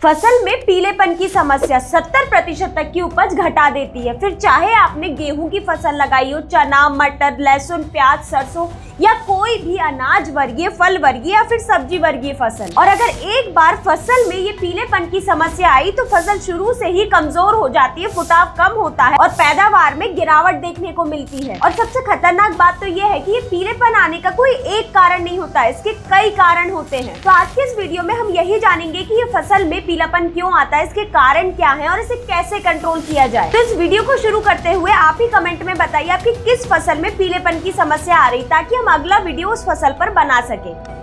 फसल में पीलेपन की समस्या 70% तक की उपज घटा देती है। फिर चाहे आपने गेहूं की फसल लगाई हो, चना, मटर, लहसुन, प्याज, सरसों या कोई भी अनाज वर्गीय, फल वर्गीय या फिर सब्जी वर्गीय फसल, और अगर एक बार फसल में ये पीलेपन की समस्या आई तो फसल शुरू से ही कमजोर हो जाती है, फुटाव कम होता है और पैदावार में गिरावट देखने को मिलती है। और सबसे खतरनाक बात तो ये है कि ये पीलेपन आने का कोई एक कारण नहीं होता है, इसके कई कारण होते हैं। तो आज के इस वीडियो में हम यही जानेंगे कि ये फसल में पीलापन क्यों आता है, इसके कारण क्या है और इसे कैसे कंट्रोल किया जाए। तो इस वीडियो को शुरू करते हुए आप ही कमेंट में बताइए आपकी किस फसल में पीलेपन की समस्या आ रही, ताकि हम अगला वीडियो उस फसल पर बना सके।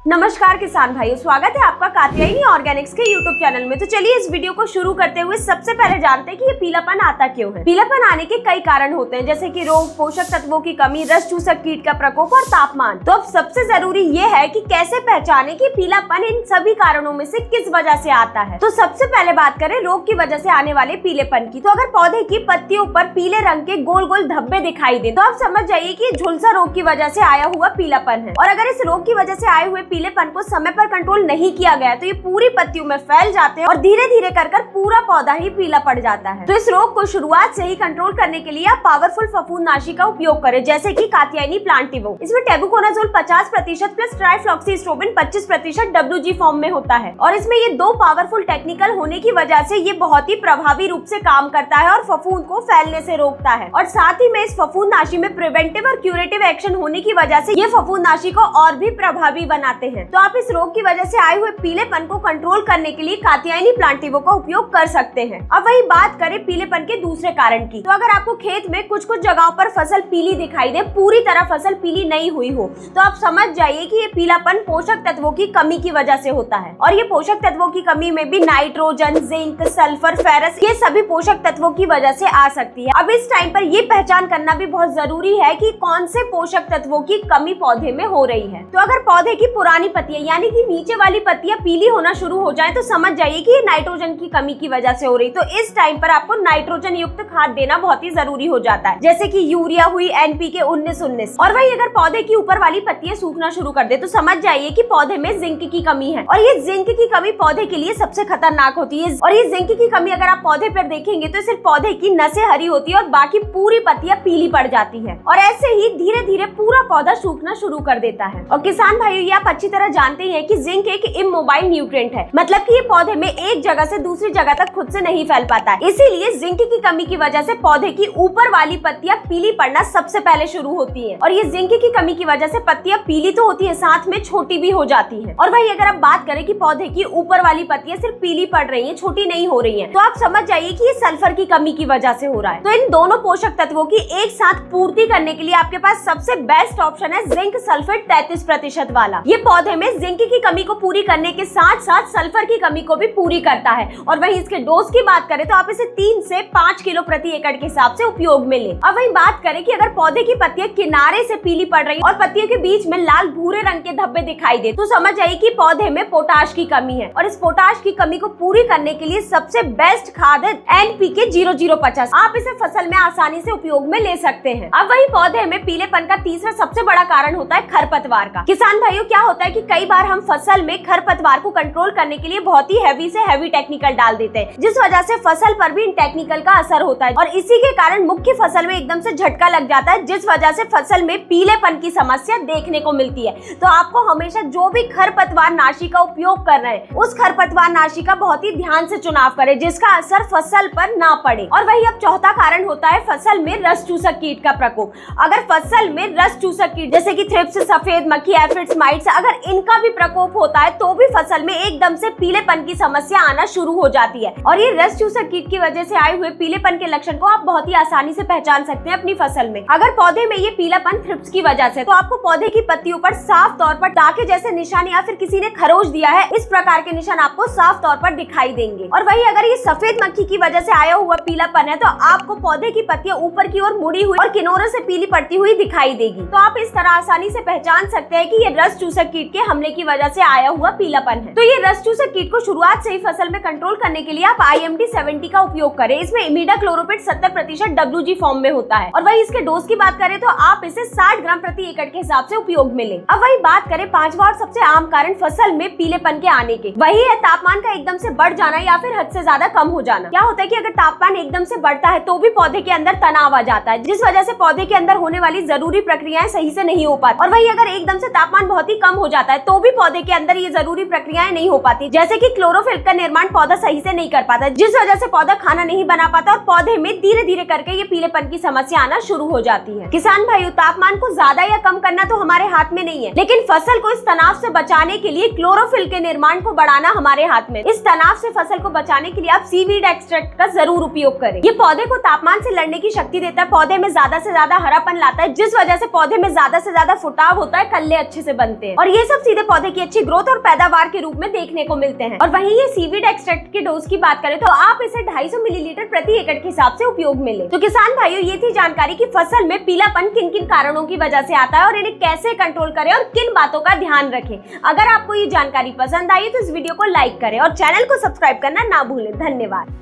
नमस्कार किसान भाइयों, स्वागत है आपका कात्यायनी ऑर्गेनिक्स के यूट्यूब चैनल में। तो चलिए इस वीडियो को शुरू करते हुए सबसे पहले जानते हैं कि ये पीलापन आता क्यों है। पीलापन आने के कई कारण होते हैं, जैसे कि रोग, पोषक तत्वों की कमी, रस चूसक कीट का प्रकोप और तापमान। तो अब सबसे जरूरी ये है कि कैसे पहचाने कि पीलापन इन सभी कारणों में से किस वजह से आता है। तो सबसे पहले बात करें रोग की वजह से आने वाले पीलेपन की। तो अगर पौधे की पत्तियों पर पीले रंग के गोल गोल धब्बे दिखाई दे तो आप समझ जाइए कि झुलसा रोग की वजह से आया हुआ पीलापन है। और अगर इस रोग की वजह से आए हुए पीलेपन को समय पर कंट्रोल नहीं किया गया तो ये पूरी पत्तियों में फैल जाते हैं और धीरे धीरे कर पूरा पौधा ही पीला पड़ जाता है। तो इस रोग को शुरुआत से ही कंट्रोल करने के लिए आप पावरफुल फफूंदनाशी का उपयोग करें, जैसे कि कात्यायनी प्लांटिवो। इसमें टेबुकोनाजोल 50% प्लस ट्राइफ्लॉक्सीस्ट्रोबिन 25% WG फॉर्म में होता है और इसमें ये दो पावरफुल टेक्निकल होने की वजह से ये बहुत ही प्रभावी रूप से काम करता है और फफूंद को फैलने से रोकता है। और साथ ही में इस फफूंदनाशी में प्रिवेंटिव और क्यूरेटिव एक्शन होने की वजह से ये फफूंदनाशी को और भी प्रभावी बनाते हैं। तो आप इस रोग की वजह से आए हुए पीलेपन को कंट्रोल करने के लिए कात्यायनी प्लांटिवो का उपयोग कर सकते हैं। अब वही बात करें पीलेपन के दूसरे कारण की। तो अगर आपको खेत में कुछ कुछ जगहों पर फसल पीली दिखाई दे, पूरी तरह फसल पीली नहीं हुई हो, तो आप समझ जाइए कि ये पीलापन पोषक तत्वों की कमी की वजह से होता है। और ये पोषक तत्वों की कमी में भी नाइट्रोजन, जिंक, सल्फर, फेरस, ये सभी पोषक तत्वों की वजह से आ सकती है। अब इस टाइम पर ये पहचान करना भी बहुत जरूरी है कि कौन से पोषक तत्वों की कमी पौधे में हो रही है। तो अगर पौधे की पुरानी पत्तियां यानी कि नीचे वाली पत्तियां पीली होना शुरू हो जाए तो समझ जाइए कि ये नाइट्रोजन की कमी की वजह से हो रही। तो इस टाइम पर आपको नाइट्रोजन युक्त खाद देना बहुत ही जरूरी हो जाता है, जैसे कि यूरिया हुई, NPK 19-19। और वही अगर पौधे की ऊपर वाली पत्तियां सूखना शुरू कर दे तो समझ जाइए कि पौधे में जिंक की कमी है और ये जिंक की कमी पौधे के लिए सबसे खतरनाक होती है। और ये जिंक की कमी अगर आप पौधे पर देखेंगे तो सिर्फ पौधे की नसें हरी होती है और बाकी पूरी पत्तियां पीली पड़ जाती है और ऐसे ही धीरे धीरे पूरा पौधा सूखना शुरू कर देता है। और किसान भाइयों, ये आप अच्छी तरह जानते हैं कि जिंक एक इमोबाइल न्यूट्रिएंट है, मतलब कि ये पौधे में एक जगह से दूसरी जगह तक खुद से नहीं फैल पाता है। इसीलिए जिंक की कमी की वजह से पौधे की ऊपर वाली पत्तियां पीली पड़ना सबसे पहले शुरू होती है। और ये जिंक की कमी की वजह से पत्तियां पीली तो होती है, साथ में छोटी भी हो जाती है। और वही अगर आप बात करें कि पौधे की ऊपर वाली पत्तियां सिर्फ पीली पड़ रही है, छोटी नहीं हो रही है, तो आप समझ जाइए कि ये सल्फर की कमी की वजह से हो रहा है। तो इन दोनों पोषक तत्वों की एक साथ पूर्ति करने के लिए आपके पास सबसे बेस्ट ऑप्शन है जिंक सल्फेट 33% वाला। ये पौधे में जिंक की कमी को पूरी करने के साथ साथ सल्फर की कमी को भी पूरी करता है। और वहीं इसके डोज की बात करें तो आप इसे 3 से 5 किलो प्रति एकड़ के हिसाब से उपयोग में लें। अब वहीं बात करें कि अगर पौधे की पत्तियां किनारे से पीली पड़ रही और पत्तियों के बीच में लाल भूरे रंग के धब्बे दिखाई दे तो समझ जाइए कि पौधे में पोटाश की कमी है। और इस पोटाश की कमी को पूरी करने के लिए सबसे बेस्ट खाद है NPK 0050। आप इसे फसल में आसानी से उपयोग में ले सकते हैं। अब वही पौधे में पीलेपन का तीसरा सबसे बड़ा कारण होता है खरपतवार का। किसान भाइयों, क्या होता है कि कई बार हम फसल में खरपतवार को कंट्रोल करने के लिए बहुत ही हैवी से हैवी टेक्निकल डाल देते हैं, जिस वजह से फसल पर भी इन टेक्निकल का असर होता है और इसी के कारण मुख्य फसल में एकदम से झटका लग जाता है, जिस वजह से फसल में पीलेपन की समस्या देखने को मिलती है। तो आपको हमेशा जो भी खरपतवार नाशी का उपयोग कर रहे हैं उस खरपतवार नाशी का बहुत ही ध्यान से चुनाव करें, जिसका असर फसल पर ना पड़े। और वही अब चौथा कारण होता है फसल में रस चूसक कीट का प्रकोप। अगर फसल में रस चूसक कीट जैसे कि थ्रिप्स, सफेद मक्खी, एफिड्स, माइट्स, अगर इनका भी प्रकोप होता है तो भी फसल में एकदम से पीलेपन की समस्या आना शुरू हो जाती है। और ये रस चूसक कीट की वजह से आए हुए पीलेपन के लक्षण को आप बहुत ही आसानी से पहचान सकते हैं अपनी फसल में। अगर पौधे में ये पीलापन थ्रिप्स की वजह से, तो आपको पौधे की पत्तियों पर साफ तौर पर टाके जैसे निशान या फिर किसी ने खरोच दिया है, इस प्रकार के निशान आपको साफ तौर पर दिखाई देंगे। और वही अगर ये सफेद मक्खी की वजह से आया हुआ पीलापन है तो आपको पौधे की पत्तियां ऊपर की ओर मुड़ी हुई और किनारों से पीली पड़ती हुई दिखाई देगी। तो आप इस तरह आसानी से पहचान सकते हैं कि ये रस चूसक कीट के हमले की वजह से आया हुआ पीलापन है। तो ये रस चूसक कीट को शुरुआत से ही फसल में कंट्रोल करने के लिए आप IMD 70 का उपयोग करें। इसमें इमिडाक्लोप्रिड 70% WG फॉर्म में होता है। और वही इसके डोज की बात करें तो आप इसे 60 ग्राम प्रति एकड़ के हिसाब से उपयोग में लें। अब वही बात करें पांचवा और सबसे आम कारण फसल में पीलेपन के आने के, वही है तापमान का एकदम से बढ़ जाना या फिर हद से ज्यादा कम हो जाना। क्या होता है कि अगर तापमान एकदम से बढ़ता है तो भी पौधे के अंदर तनाव आ जाता है, जिस वजह से पौधे के अंदर होने वाली जरूरी प्रक्रियाएं सही से नहीं हो पाती। और वही अगर एकदम से तापमान बहुत ही कम हो जाता है तो भी पौधे के अंदर ये जरूरी प्रक्रियाएं नहीं हो पाती, जैसे कि क्लोरोफिल का निर्माण पौधा सही से नहीं कर पाता, जिस वजह से पौधा खाना नहीं बना पाता और पौधे में धीरे धीरे करके ये पीलेपन की समस्या आना शुरू हो जाती है। किसान भाइयों, तापमान को ज्यादा या कम करना तो हमारे हाथ में नहीं है, लेकिन फसल को इस तनाव से बचाने के लिए क्लोरोफिल के निर्माण को बढ़ाना हमारे हाथ में। इस तनाव से फसल को बचाने के लिए आप सीवीड एक्सट्रैक्ट का जरूर उपयोग करें। ये पौधे को तापमान से लड़ने की शक्ति देता है, पौधे में ज्यादा से ज्यादा हरापन लाता है, जिस वजह से पौधे में ज्यादा से ज्यादा फुटाव होता है, कल्ले अच्छे से बनते हैं और ये सब सीधे पौधे की अच्छी ग्रोथ और पैदावार के रूप में देखने को मिलते हैं। और वहीं ये सीवीड एक्सट्रैक्ट के डोज की बात करें तो आप इसे 250 मिलीलीटर प्रति एकड़ के हिसाब से उपयोग में लें। तो किसान भाइयों, ये थी जानकारी कि फसल में पीलापन किन किन कारणों की वजह से आता है और इन्हें कैसे कंट्रोल करें और किन बातों का ध्यान रखें। अगर आपको ये जानकारी पसंद आई तो इस वीडियो को लाइक करें और चैनल को सब्सक्राइब करना ना भूलें। धन्यवाद।